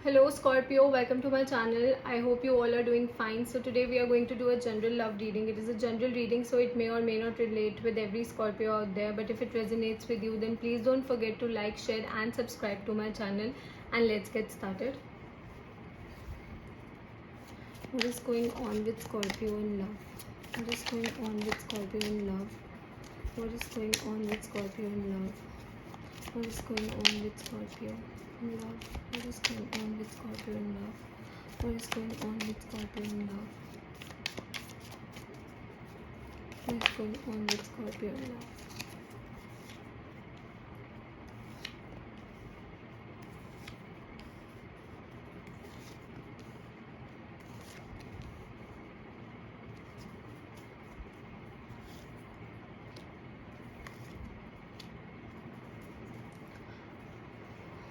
Hello Scorpio, welcome to my channel. I hope you all are doing fine. So today we are going to do a general love reading. It is a general reading, so it may or may not relate with every Scorpio out there, but if it resonates with you, then please don't forget to like, share and subscribe to my channel, and let's get started. What is going on with Scorpio in love? What is going on with Scorpio in love? What is going on with Scorpio in love? What is going on with Scorpio in love? What is going on with Scorpio in love? What is going on with Scorpio in love? What is going on with Scorpio in love?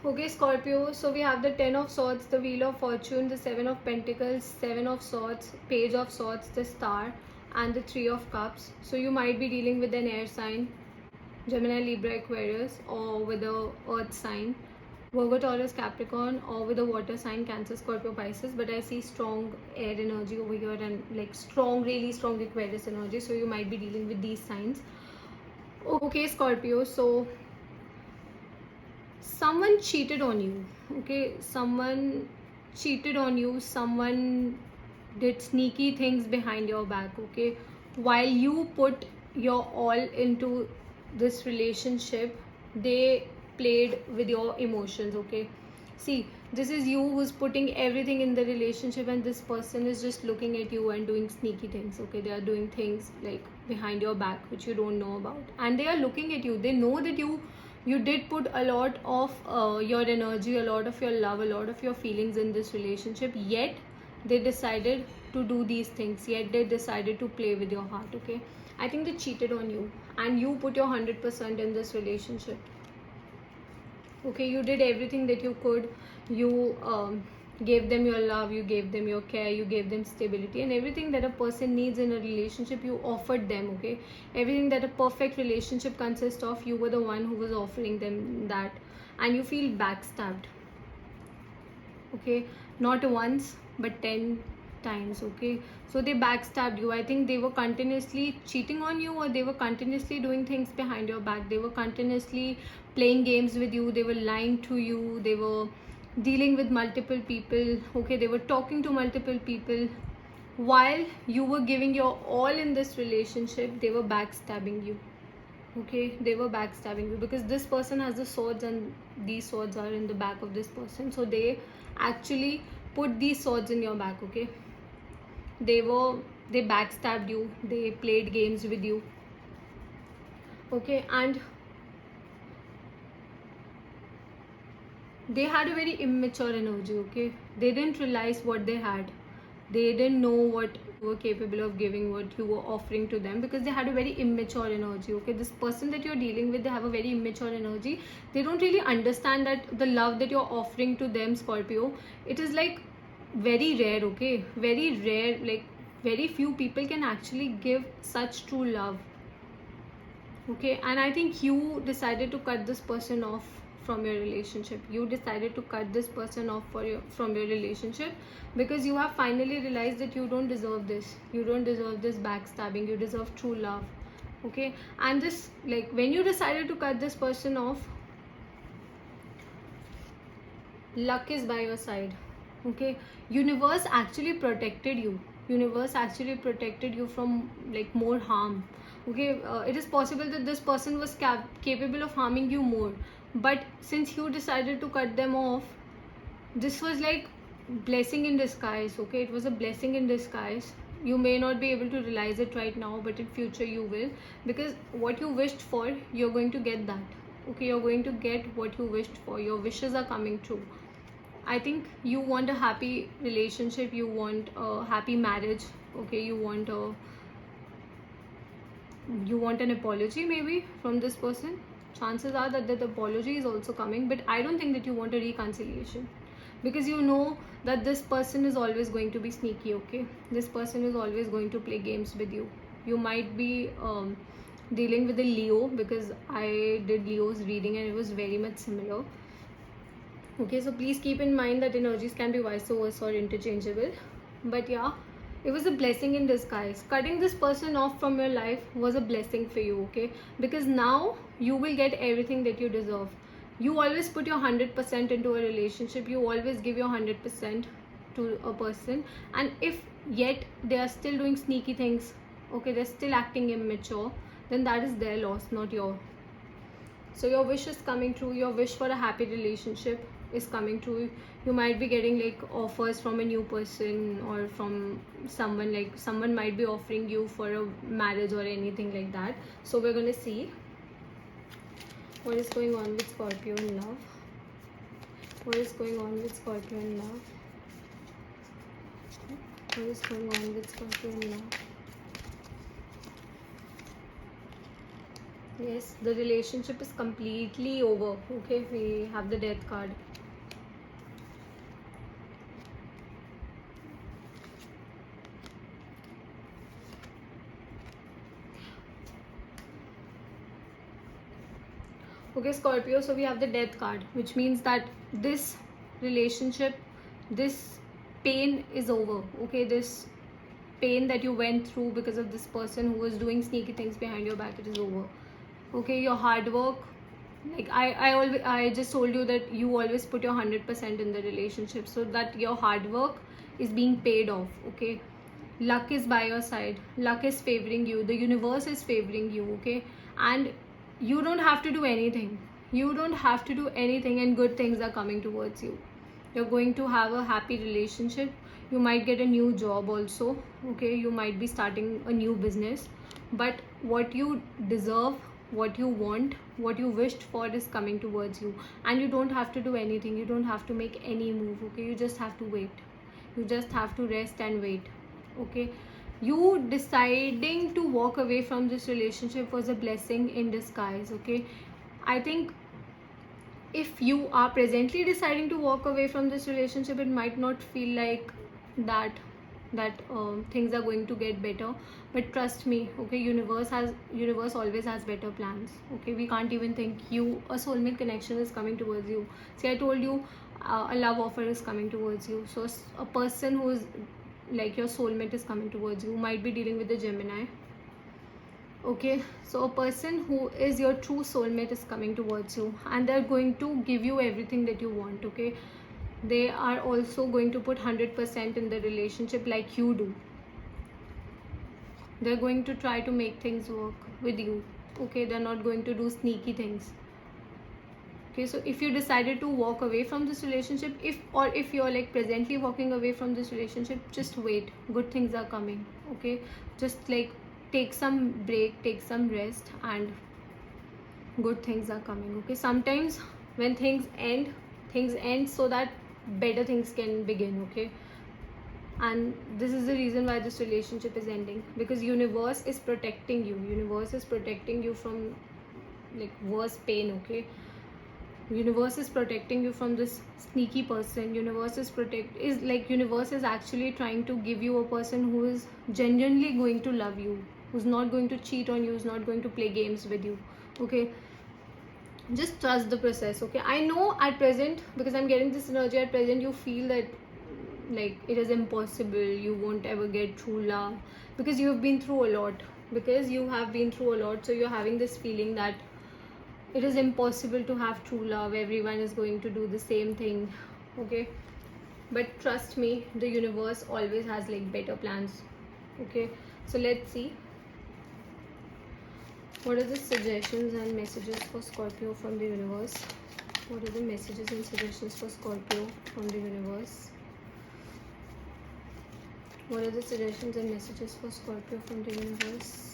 Okay, Scorpio, so we have the 10 of Swords, the Wheel of Fortune, the 7 of Pentacles, 7 of Swords, Page of Swords, the Star, and the 3 of Cups. So you might be dealing with an air sign, Gemini, Libra, Aquarius, or with a earth sign, Virgo, Taurus, Capricorn, or with a water sign, Cancer, Scorpio, Pisces. But I see strong air energy over here and like strong, really strong Aquarius energy. So you might be dealing with these signs. Okay, Scorpio, so someone cheated on you. Okay, someone cheated on you. Someone did sneaky things behind your back. Okay, while you put your all into this relationship, they played with your emotions. Okay, see, this is you who's putting everything in the relationship, and this person is just looking at you and doing sneaky things. Okay, they are doing things like behind your back which you don't know about, and they are looking at you. They know that you did put a lot of your energy, a lot of your love, a lot of your feelings in this relationship, yet they decided to do these things, yet they decided to play with your heart. Okay, I think they cheated on you and you put your 100% in this relationship. Okay, you did everything that you could. You gave them your love, you gave them your care, you gave them stability, and everything that a person needs in a relationship you offered them. Okay, everything that a perfect relationship consists of, you were the one who was offering them that, and you feel backstabbed. Okay, not once but 10 times. Okay, so they backstabbed you. I think they were continuously cheating on you, or they were continuously doing things behind your back. They were continuously playing games with you, they were lying to you, they were dealing with multiple people. Okay, they were talking to multiple people while you were giving your all in this relationship. They were backstabbing you. Okay, they were backstabbing you because this person has the swords and these swords are in the back of this person, so they actually put these swords in your back. Okay, they backstabbed you, they played games with you. Okay, and they had a very immature energy. Okay, they didn't realize what they had. They didn't know what you were capable of giving, what you were offering to them, because they had a very immature energy. Okay, this person that you're dealing with, they have a very immature energy. They don't really understand that the love that you're offering to them, Scorpio, it is like very rare. Okay, very rare. Like very few people can actually give such true love. Okay, and I think you decided to cut this person off from your relationship. You decided to cut this person off from your relationship because you have finally realized that you don't deserve this. You don't deserve this backstabbing. You deserve true love. Okay, and this, like, when you decided to cut this person off, luck is by your side. Okay, universe actually protected you. Universe actually protected you from like more harm. Okay, it is possible that this person was capable of harming you more, but since you decided to cut them off, this was like blessing in disguise. Okay, it was a blessing in disguise. You may not be able to realize it right now, but in future you will, because what you wished for, you're going to get that. Okay, you're going to get what you wished for. Your wishes are coming true. I think you want a happy relationship, you want a happy marriage. Okay, you want an apology maybe from this person. Chances are that the apology is also coming, but I don't think that you want a reconciliation, because you know that this person is always going to be sneaky. Okay, this person is always going to play games with you. You might be dealing with a Leo, because I did Leo's reading and it was very much similar. Okay, so please keep in mind that energies can be vice versa or interchangeable. But yeah, it was a blessing in disguise. Cutting this person off from your life was a blessing for you, okay? Because now you will get everything that you deserve. You always put your 100% into a relationship, you always give your 100% to a person, and if yet they are still doing sneaky things, okay, they're still acting immature, then that is their loss, not your. So your wish is coming true, your wish for a happy relationship is coming true. You might be getting like offers from a new person, or from someone, like someone might be offering you for a marriage or anything like that. So we're going to see what is going on with Scorpio in love. What is going on with Scorpio in love? What is going on with Scorpio in love? Yes, the relationship is completely over. Okay, we have the death card. Okay, Scorpio, so we have the death card, which means that this relationship, this pain is over. Okay, this pain that you went through because of this person who was doing sneaky things behind your back, it is over. Okay, your hard work, like I just told you that you always put your 100% in the relationship, so that your hard work is being paid off. Okay, luck is by your side, luck is favoring you, the universe is favoring you. Okay, and you don't have to do anything, you don't have to do anything, and good things are coming towards you. You're going to have a happy relationship, you might get a new job also. Okay, you might be starting a new business, but what you deserve, what you want, what you wished for is coming towards you, and you don't have to do anything, you don't have to make any move. Okay, you just have to wait, you just have to rest and wait. Okay, you deciding to walk away from this relationship was a blessing in disguise. Okay, I think if you are presently deciding to walk away from this relationship, it might not feel like that things are going to get better, but trust me. Okay, universe always has better plans. Okay, we can't even think, you, a soulmate connection is coming towards you. See, I told you, a love offer is coming towards you. So a person who is like your soulmate is coming towards you, might be dealing with the Gemini. Okay, so a person who is your true soulmate is coming towards you, and they're going to give you everything that you want. Okay, they are also going to put 100% in the relationship like you do. They're going to try to make things work with you. Okay, they're not going to do sneaky things. Okay, so if you decided to walk away from this relationship, if you're like presently walking away from this relationship, just wait, good things are coming. Okay, just like take some break, take some rest, and good things are coming. Okay, sometimes when things end so that better things can begin. Okay, and this is the reason why this relationship is ending, because universe is protecting you, universe is protecting you from like worse pain. Okay, universe is protecting you from this sneaky person. Universe is actually trying to give you a person who is genuinely going to love you, who's not going to cheat on you, who's not going to play games with you. Okay, just trust the process. Okay, I know at present, because I'm getting this energy, at present you feel that like it is impossible, you won't ever get true love, because you have been through a lot, so you're having this feeling that it is impossible to have true love, everyone is going to do the same thing. Okay, but trust me, the universe always has like better plans. Okay, so let's see what are the suggestions and messages for Scorpio from the universe. What are the messages and suggestions for Scorpio from the universe? What are the suggestions and messages for Scorpio from the universe?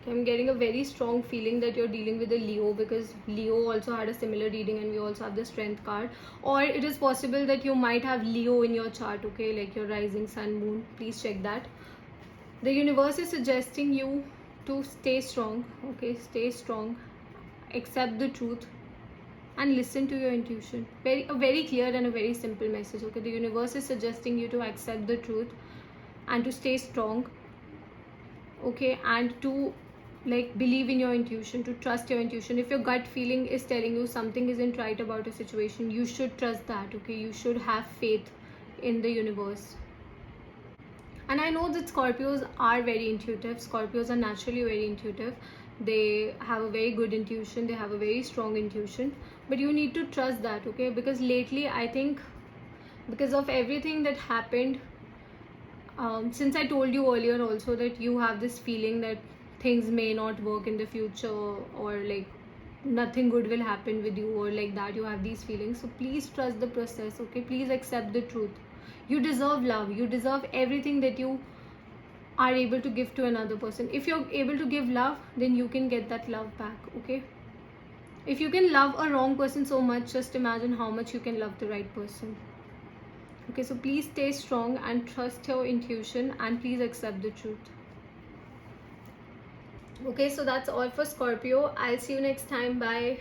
I'm getting a very strong feeling that you're dealing with a Leo, because Leo also had a similar reading, and we also have the Strength card. Or it is possible that you might have Leo in your chart. Okay, like your rising sun, moon. Please check that. The universe is suggesting you to stay strong. Okay, stay strong. Accept the truth. and listen to your intuition. A very clear and a very simple message. Okay, the universe is suggesting you to accept the truth and to stay strong. Okay, and to like believe in your intuition, to trust your intuition. If your gut feeling is telling you something isn't right about a situation, you should trust that. Okay, you should have faith in the universe. And I know that Scorpios are very intuitive. Scorpios are naturally very intuitive. They have a very good intuition, they have a very strong intuition, but you need to trust that. Okay, because lately I think, because of everything that happened, since I told you earlier also that you have this feeling that things may not work in the future, or like nothing good will happen with you, or like that, you have these feelings. So please trust the process. Okay, please accept the truth. You deserve love, you deserve everything that you are able to give to another person. If you're able to give love, then you can get that love back. Okay, if you can love a wrong person so much, just imagine how much you can love the right person. Okay, so please stay strong and trust your intuition, and please accept the truth. Okay, so that's all for Scorpio. I'll see you next time. Bye.